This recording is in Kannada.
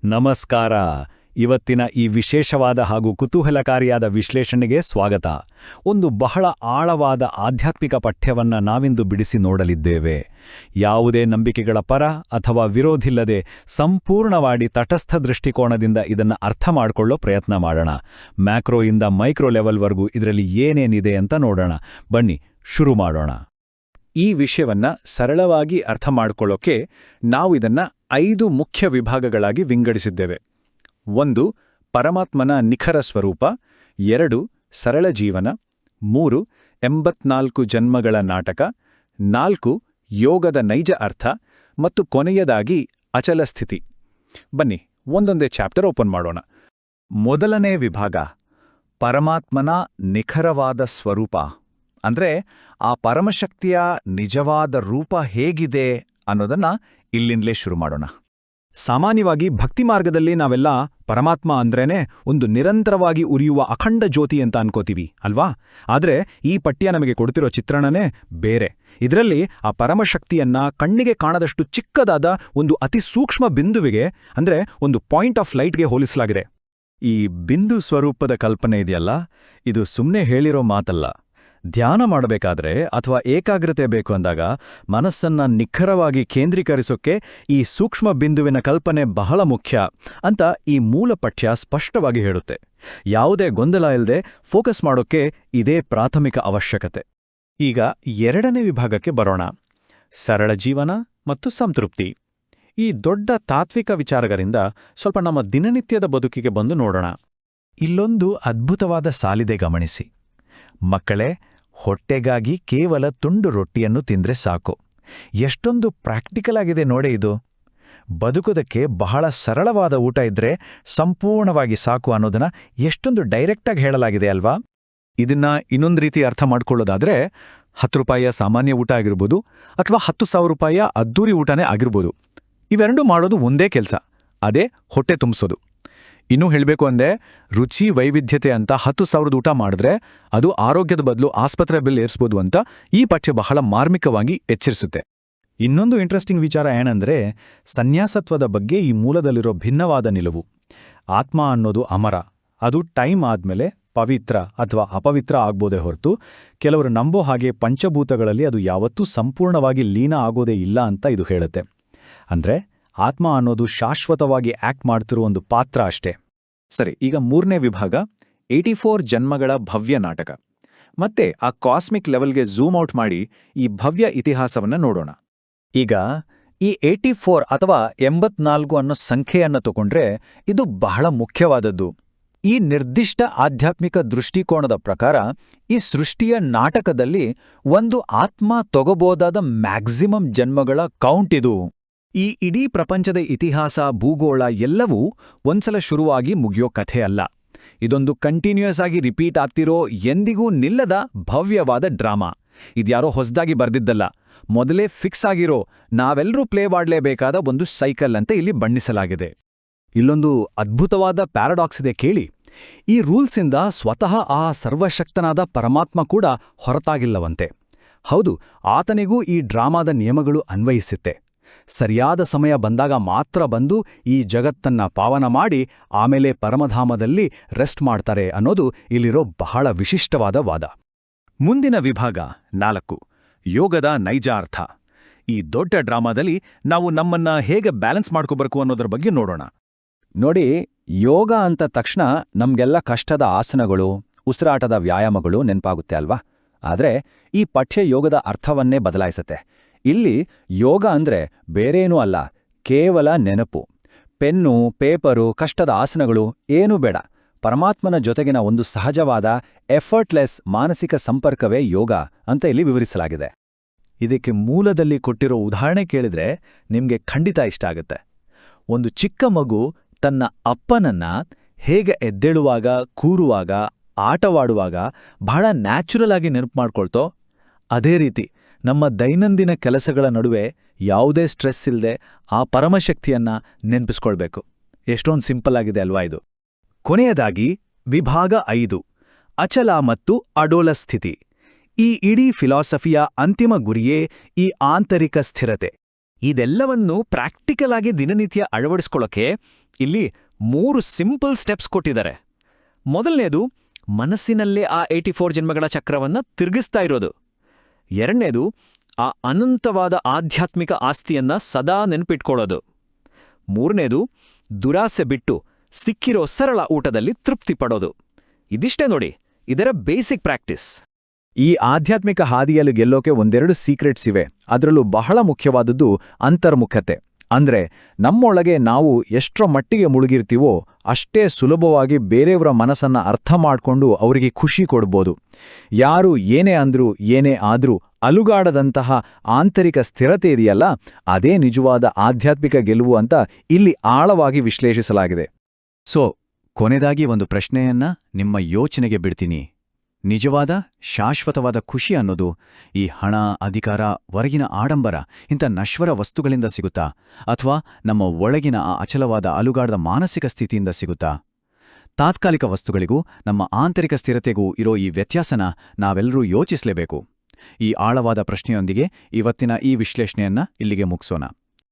ನಮಸ್ಕಾರ. ಇವತ್ತಿನ ಈ ವಿಶೇಷವಾದ ಹಾಗೂ ಕುತೂಹಲಕಾರಿಯಾದ ವಿಶ್ಲೇಷಣೆಗೆ ಸ್ವಾಗತ. ಒಂದು ಬಹಳ ಆಳವಾದ ಆಧ್ಯಾತ್ಮಿಕ ಪಠ್ಯವನ್ನ ನಾವಿಂದು ಬಿಡಿಸಿ ನೋಡಲಿದ್ದೇವೆ. ಯಾವುದೇ ನಂಬಿಕೆಗಳ ಪರ ಅಥವಾ ವಿರೋಧಿಲ್ಲದೆ ಸಂಪೂರ್ಣವಾಗಿ ತಟಸ್ಥ ದೃಷ್ಟಿಕೋನದಿಂದ ಇದನ್ನ ಅರ್ಥ ಮಾಡಿಕೊಳ್ಳೋ ಪ್ರಯತ್ನ ಮಾಡೋಣ. ಮ್ಯಾಕ್ರೋಯಿಂದ ಮೈಕ್ರೋ ಲೆವೆಲ್ವರೆಗೂ ಇದರಲ್ಲಿ ಏನೇನಿದೆ ಅಂತ ನೋಡೋಣ. ಬನ್ನಿ ಶುರು ಮಾಡೋಣ. ಈ ವಿಷಯವನ್ನ ಸರಳವಾಗಿ ಅರ್ಥ ಮಾಡಿಕೊಳ್ಳೋಕೆ ನಾವು ಇದನ್ನ 5 ಮುಖ್ಯ ವಿಭಾಗಗಳಾಗಿ ವಿಂಗಡಿಸಿದ್ದೇವೆ. 1. ಪರಮಾತ್ಮನ ನಿಖರ ಸ್ವರೂಪ. 2. ಸರಳ ಜೀವನ. 3. 84 ಜನ್ಮಗಳ ನಾಟಕ. 4. ಯೋಗದ ನೈಜ ಅರ್ಥ. ಮತ್ತು ಕೊನೆಯದಾಗಿ ಅಚಲ ಸ್ಥಿತಿ. ಬನ್ನಿ ಒಂದೊಂದೇ ಚಾಪ್ಟರ್ ಓಪನ್ ಮಾಡೋಣ. ಮೊದಲನೇ ವಿಭಾಗ, ಪರಮಾತ್ಮನ ನಿಖರವಾದ ಸ್ವರೂಪ. ಅಂದ್ರೆ ಆ ಪರಮಶಕ್ತಿಯ ನಿಜವಾದ ರೂಪ ಹೇಗಿದೆ ಅನ್ನೋದನ್ನ ಇಲ್ಲಿಂದಲೇ ಶುರು ಮಾಡೋಣ. ಸಾಮಾನ್ಯವಾಗಿ ಭಕ್ತಿ ಮಾರ್ಗದಲ್ಲಿ ನಾವೆಲ್ಲ ಪರಮಾತ್ಮ ಅಂದ್ರೇನೆ ಒಂದು ನಿರಂತರವಾಗಿ ಉರಿಯುವ ಅಖಂಡ ಜ್ಯೋತಿ ಅಂತ ಅನ್ಕೋತೀವಿ ಅಲ್ವಾ? ಆದ್ರೆ ಈ ಪಠ್ಯ ನಮಗೆ ಕೊಡ್ತಿರೋ ಚಿತ್ರಣನೇ ಬೇರೆ. ಇದರಲ್ಲಿ ಆ ಪರಮಶಕ್ತಿಯನ್ನ ಕಣ್ಣಿಗೆ ಕಾಣದಷ್ಟು ಚಿಕ್ಕದಾದ ಒಂದು ಅತಿ ಸೂಕ್ಷ್ಮ ಬಿಂದುವಿಗೆ, ಅಂದ್ರೆ ಒಂದು ಪಾಯಿಂಟ್ ಆಫ್ ಲೈಟ್ಗೆ ಹೋಲಿಸಲಾಗಿದೆ. ಈ ಬಿಂದು ಸ್ವರೂಪದ ಕಲ್ಪನೆ ಇದೆಯಲ್ಲ, ಇದು ಸುಮ್ಮನೆ ಹೇಳಿರೋ ಮಾತಲ್ಲ. ಧ್ಯಾನ ಮಾಡಬೇಕಾದ್ರೆ ಅಥವಾ ಏಕಾಗ್ರತೆ ಬೇಕು ಅಂದಾಗ ಮನಸ್ಸನ್ನ ನಿಖರವಾಗಿ ಕೇಂದ್ರೀಕರಿಸೋಕೆ ಈ ಸೂಕ್ಷ್ಮ ಬಿಂದುವಿನ ಕಲ್ಪನೆ ಬಹಳ ಮುಖ್ಯ ಅಂತ ಈ ಮೂಲ ಪಠ್ಯ ಸ್ಪಷ್ಟವಾಗಿ ಹೇಳುತ್ತೆ. ಯಾವುದೇ ಗೊಂದಲ ಇಲ್ಲದೆ ಫೋಕಸ್ ಮಾಡೋಕೆ ಇದೇ ಪ್ರಾಥಮಿಕ ಅವಶ್ಯಕತೆ. ಈಗ 2ನೇ ವಿಭಾಗಕ್ಕೆ ಬರೋಣ. ಸರಳ ಜೀವನ ಮತ್ತು ಸಂತೃಪ್ತಿ. ಈ ದೊಡ್ಡ ತಾತ್ವಿಕ ವಿಚಾರಗಳಿಂದ ಸ್ವಲ್ಪ ನಮ್ಮ ದಿನನಿತ್ಯದ ಬದುಕಿಗೆ ಬಂದು ನೋಡೋಣ. ಇಲ್ಲೊಂದು ಅದ್ಭುತವಾದ ಸಾಲಿದೆ, ಗಮನಿಸಿ. ಮಕ್ಕಳೇ, ಹೊಟ್ಟೆಗಾಗಿ ಕೇವಲ ತುಂಡು ರೊಟ್ಟಿಯನ್ನು ತಿಂದ್ರೆ ಸಾಕು. ಎಷ್ಟೊಂದು ಪ್ರಾಕ್ಟಿಕಲ್ ಆಗಿದೆ ನೋಡೆ ಇದು. ಬದುಕೋದಕ್ಕೆ ಬಹಳ ಸರಳವಾದ ಊಟ ಇದ್ರೆ ಸಂಪೂರ್ಣವಾಗಿ ಸಾಕು ಅನ್ನೋದನ್ನ ಎಷ್ಟೊಂದು ಡೈರೆಕ್ಟಾಗಿ ಹೇಳಲಾಗಿದೆ ಅಲ್ವಾ? ಇದನ್ನ ಇನ್ನೊಂದು ರೀತಿ ಅರ್ಥ ಮಾಡ್ಕೊಳ್ಳೋದಾದ್ರೆ, 10 ರೂಪಾಯಿಯ ಸಾಮಾನ್ಯ ಊಟ ಆಗಿರ್ಬೋದು ಅಥವಾ 10,000 ರೂಪಾಯಿಯ ಅದ್ದೂರಿ ಊಟನೇ ಆಗಿರ್ಬೋದು. ಇವೆರಡೂ ಮಾಡೋದು ಒಂದೇ ಕೆಲಸ, ಅದೇ ಹೊಟ್ಟೆ ತುಂಬಿಸೋದು. ಇನ್ನೂ ಹೇಳಬೇಕು ಅಂದೆ, ರುಚಿ ವೈವಿಧ್ಯತೆ ಅಂತ 10,000 ಊಟ ಮಾಡಿದ್ರೆ ಅದು ಆರೋಗ್ಯದ ಬದಲು ಆಸ್ಪತ್ರೆ ಬಿಲ್ ಏರಿಸ್ಬೋದು ಅಂತ ಈ ಪಠ್ಯ ಬಹಳ ಮಾರ್ಮಿಕವಾಗಿ ಎಚ್ಚರಿಸುತ್ತೆ. ಇನ್ನೊಂದು ಇಂಟ್ರೆಸ್ಟಿಂಗ್ ವಿಚಾರ ಏನಂದ್ರೆ, ಸನ್ಯಾಸತ್ವದ ಬಗ್ಗೆ ಈ ಮೂಲದಲ್ಲಿರೋ ಭಿನ್ನವಾದ ನಿಲುವು. ಆತ್ಮ ಅನ್ನೋದು ಅಮರ, ಅದು ಟೈಮ್ ಆದ್ಮೇಲೆ ಪವಿತ್ರ ಅಥವಾ ಅಪವಿತ್ರ ಆಗ್ಬೋದೇ ಹೊರತು ಕೆಲವರು ನಂಬೋ ಹಾಗೆ ಪಂಚಭೂತಗಳಲ್ಲಿ ಅದು ಯಾವತ್ತೂ ಸಂಪೂರ್ಣವಾಗಿ ಲೀನ ಆಗೋದೇ ಇಲ್ಲ ಅಂತ ಇದು ಹೇಳುತ್ತೆ. ಅಂದ್ರೆ ಆತ್ಮ ಅನ್ನೋದು ಶಾಶ್ವತವಾಗಿ ಆಕ್ಟ್ ಮಾಡ್ತಿರೋ ಒಂದು ಪಾತ್ರ ಅಷ್ಟೇ. ಸರಿ, ಈಗ 3ನೇ ವಿಭಾಗ, 84 ಜನ್ಮಗಳ ಭವ್ಯ ನಾಟಕ. ಮತ್ತೆ ಆ ಕಾಸ್ಮಿಕ್ ಲೆವೆಲ್ಗೆ ಝೂಮ್ ಔಟ್ ಮಾಡಿ ಈ ಭವ್ಯ ಇತಿಹಾಸವನ್ನ ನೋಡೋಣ. ಈಗ ಈ 84 ಅಥವಾ 84 ಅನ್ನೋ ಸಂಖ್ಯೆಯನ್ನ ತಗೊಂಡ್ರೆ ಇದು ಬಹಳ ಮುಖ್ಯವಾದದ್ದು. ಈ ನಿರ್ದಿಷ್ಟ ಆಧ್ಯಾತ್ಮಿಕ ದೃಷ್ಟಿಕೋನದ ಪ್ರಕಾರ ಈ ಸೃಷ್ಟಿಯ ನಾಟಕದಲ್ಲಿ ಒಂದು ಆತ್ಮ ತಗೋಬೋದಾದ ಮ್ಯಾಕ್ಸಿಮಮ್ ಜನ್ಮಗಳ ಕೌಂಟ್ ಇದು. ಈ ಇಡೀ ಪ್ರಪಂಚದ ಇತಿಹಾಸ, ಭೂಗೋಳ ಎಲ್ಲವೂ ಒಂದ್ಸಲ ಶುರುವಾಗಿ ಮುಗಿಯೋ ಕಥೆ ಅಲ್ಲ. ಇದೊಂದು ಕಂಟಿನ್ಯೂಯಸ್ ಆಗಿ ರಿಪೀಟ್ ಆಗ್ತಿರೋ, ಎಂದಿಗೂ ನಿಲ್ಲದ ಭವ್ಯವಾದ ಡ್ರಾಮಾ. ಇದ್ಯಾರೋ ಹೊಸದಾಗಿ ಬರ್ದಿದ್ದಲ್ಲ, ಮೊದಲೇ ಫಿಕ್ಸ್ ಆಗಿರೋ, ನಾವೆಲ್ಲರೂ ಪ್ಲೇ ಮಾಡಲೇಬೇಕಾದ ಒಂದು ಸೈಕಲ್ ಅಂತ ಇಲ್ಲಿ ಬಣ್ಣಿಸಲಾಗಿದೆ. ಇಲ್ಲೊಂದು ಅದ್ಭುತವಾದ ಪ್ಯಾರಾಡಾಕ್ಸ್ ಇದೆ ಕೇಳಿ. ಈ ರೂಲ್ಸಿಂದ ಸ್ವತಃ ಆ ಸರ್ವಶಕ್ತನಾದ ಪರಮಾತ್ಮ ಕೂಡ ಹೊರತಾಗಿಲ್ಲವಂತೆ. ಹೌದು, ಆತನಿಗೂ ಈ ಡ್ರಾಮಾದ ನಿಯಮಗಳು ಅನ್ವಯಿಸುತ್ತೆ. ಸರಿಯಾದ ಸಮಯ ಬಂದಾಗ ಮಾತ್ರ ಬಂದು ಈ ಜಗತ್ತನ್ನ ಪಾವನ ಮಾಡಿ ಆಮೇಲೆ ಪರಮಧಾಮದಲ್ಲಿ ರೆಸ್ಟ್ ಮಾಡ್ತಾರೆ ಅನ್ನೋದು ಇಲ್ಲಿರೋ ಬಹಳ ವಿಶಿಷ್ಟವಾದ ವಾದ. ಮುಂದಿನ ವಿಭಾಗ 4, ಯೋಗದ ನೈಜ ಅರ್ಥ. ಈ ದೊಡ್ಡ ಡ್ರಾಮಾದಲ್ಲಿ ನಾವು ನಮ್ಮನ್ನ ಹೇಗೆ ಬ್ಯಾಲೆನ್ಸ್ ಮಾಡ್ಕೋಬೇಕು ಅನ್ನೋದ್ರ ಬಗ್ಗೆ ನೋಡೋಣ. ನೋಡಿ, ಯೋಗ ಅಂತ ತಕ್ಷಣ ನಮ್ಗೆಲ್ಲ ಕಷ್ಟದ ಆಸನಗಳು, ಉಸಿರಾಟದ ವ್ಯಾಯಾಮಗಳು ನೆನಪಾಗುತ್ತೆ ಅಲ್ವಾ? ಆದ್ರೆ ಈ ಪಠ್ಯ ಯೋಗದ ಅರ್ಥವನ್ನೇ ಬದಲಾಯಿಸುತ್ತೆ. ಇಲ್ಲಿ ಯೋಗ ಅಂದ್ರೆ ಬೇರೇನೂ ಅಲ್ಲ, ಕೇವಲ ನೆನಪು. ಪೆನ್ನು, ಪೇಪರು, ಕಷ್ಟದ ಆಸನಗಳು ಏನೂ ಬೇಡ. ಪರಮಾತ್ಮನ ಜೊತೆಗಿನ ಒಂದು ಸಹಜವಾದ ಎಫರ್ಟ್ಲೆಸ್ ಮಾನಸಿಕ ಸಂಪರ್ಕವೇ ಯೋಗ ಅಂತ ಇಲ್ಲಿ ವಿವರಿಸಲಾಗಿದೆ. ಇದಕ್ಕೆ ಮೂಲದಲ್ಲಿ ಕೊಟ್ಟಿರೋ ಉದಾಹರಣೆ ಕೇಳಿದ್ರೆ ನಿಮ್ಗೆ ಖಂಡಿತ ಇಷ್ಟ ಆಗುತ್ತೆ. ಒಂದು ಚಿಕ್ಕ ಮಗು ತನ್ನ ಅಪ್ಪನನ್ನ ಹೇಗೆ ಎದ್ದೇಳುವಾಗ, ಕೂರುವಾಗ, ಆಟವಾಡುವಾಗ ಬಹಳ ನ್ಯಾಚುರಲ್ ಆಗಿ ನೆನಪು ಮಾಡ್ಕೊಳ್ತೋ, ಅದೇ ರೀತಿ ನಮ್ಮ ದೈನಂದಿನ ಕೆಲಸಗಳ ನಡುವೆ ಯಾವುದೇ ಸ್ಟ್ರೆಸ್ ಇಲ್ಲದೆ ಆ ಪರಮಶಕ್ತಿಯನ್ನ ನೆನಪಿಸ್ಕೊಳ್ಬೇಕು. ಎಷ್ಟೊಂದು ಸಿಂಪಲ್ ಆಗಿದೆ ಅಲ್ವಾ ಇದು? ಕೊನೆಯದಾಗಿ ವಿಭಾಗ 5, ಅಚಲ ಮತ್ತು ಅಡೋಲ ಸ್ಥಿತಿ. ಈ ಇಡೀ ಫಿಲಾಸಫಿಯ ಅಂತಿಮ ಗುರಿಯೇ ಈ ಆಂತರಿಕ ಸ್ಥಿರತೆ. ಇದೆಲ್ಲವನ್ನೂ ಪ್ರಾಕ್ಟಿಕಲ್ ಆಗಿ ದಿನನಿತ್ಯ ಅಳವಡಿಸ್ಕೊಳ್ಳೋಕೆ ಇಲ್ಲಿ 3 ಸಿಂಪಲ್ ಸ್ಟೆಪ್ಸ್ ಕೊಟ್ಟಿದ್ದಾರೆ. ಮೊದಲನೇದು, ಮನಸ್ಸಿನಲ್ಲೇ ಆ 84 ಜನ್ಮಗಳ ಚಕ್ರವನ್ನ ತಿರುಗಿಸ್ತಾ ಇರೋದು. ಎರಡನೇದು, ಆ ಅನಂತವಾದ ಆಧ್ಯಾತ್ಮಿಕ ಆಸ್ತಿಯನ್ನ ಸದಾ ನೆನಪಿಟ್ಕೊಳ್ಳೋದು. ಮೂರನೇದು, ದುರಾಸೆ ಬಿಟ್ಟು ಸಿಕ್ಕಿರೋ ಸರಳ ಊಟದಲ್ಲಿ ತೃಪ್ತಿ ಪಡೋದು. ಇದಿಷ್ಟೇ ನೋಡಿ, ಇದರ ಬೇಸಿಕ್ ಪ್ರಾಕ್ಟೀಸ್. ಈ ಆಧ್ಯಾತ್ಮಿಕ ಹಾದಿಯಲ್ಲಿ ಗೆಲ್ಲೋಕೆ ಒಂದೆರಡು ಸೀಕ್ರೆಟ್ಸ್ ಇವೆ. ಅದರಲ್ಲೂ ಬಹಳ ಮುಖ್ಯವಾದದ್ದು ಅಂತರ್ಮುಖತೆ. ಅಂದ್ರೆ ನಮ್ಮೊಳಗೆ ನಾವು ಎಷ್ಟರ ಮಟ್ಟಿಗೆ ಮುಳುಗಿರ್ತೀವೋ ಅಷ್ಟೇ ಸುಲಭವಾಗಿ ಬೇರೆಯವರ ಮನಸ್ಸನ್ನ ಅರ್ಥ ಮಾಡ್ಕೊಂಡು ಅವರಿಗೆ ಖುಷಿ ಕೊಡ್ಬೋದು. ಯಾರು ಏನೇ ಅಂದ್ರೂ ಏನೇ ಆದ್ರೂ ಅಲುಗಾಡದಂತಹ ಆಂತರಿಕ ಸ್ಥಿರತೆ ಇದೆಯಲ್ಲ, ಅದೇ ನಿಜವಾದ ಆಧ್ಯಾತ್ಮಿಕ ಗೆಲುವು ಅಂತ ಇಲ್ಲಿ ಆಳವಾಗಿ ವಿಶ್ಲೇಷಿಸಲಾಗಿದೆ. ಸೊ ಕೊನೆದಾಗಿ ಒಂದು ಪ್ರಶ್ನೆಯನ್ನ ನಿಮ್ಮ ಯೋಚನೆಗೆ ಬಿಡ್ತೀನಿ. ನಿಜವಾದ ಶಾಶ್ವತವಾದ ಖುಷಿ ಅನ್ನೋದು ಈ ಹಣ, ಅಧಿಕಾರ, ಹೊರಗಿನ ಆಡಂಬರ ಇಂಥ ನಶ್ವರ ವಸ್ತುಗಳಿಂದ ಸಿಗುತ್ತಾ, ಅಥವಾ ನಮ್ಮ ಒಳಗಿನ ಆ ಅಚಲವಾದ ಅಲುಗಾಡದ ಮಾನಸಿಕ ಸ್ಥಿತಿಯಿಂದ ಸಿಗುತ್ತಾ? ತಾತ್ಕಾಲಿಕ ವಸ್ತುಗಳಿಗೂ ನಮ್ಮ ಆಂತರಿಕ ಸ್ಥಿರತೆಗೂ ಇರೋ ಈ ವ್ಯತ್ಯಾಸನ ನಾವೆಲ್ಲರೂ ಯೋಚಿಸಲೇಬೇಕು. ಈ ಆಳವಾದ ಪ್ರಶ್ನೆಯೊಂದಿಗೆ ಇವತ್ತಿನ ಈ ವಿಶ್ಲೇಷಣೆಯನ್ನ ಇಲ್ಲಿಗೆ ಮುಗಿಸೋಣ.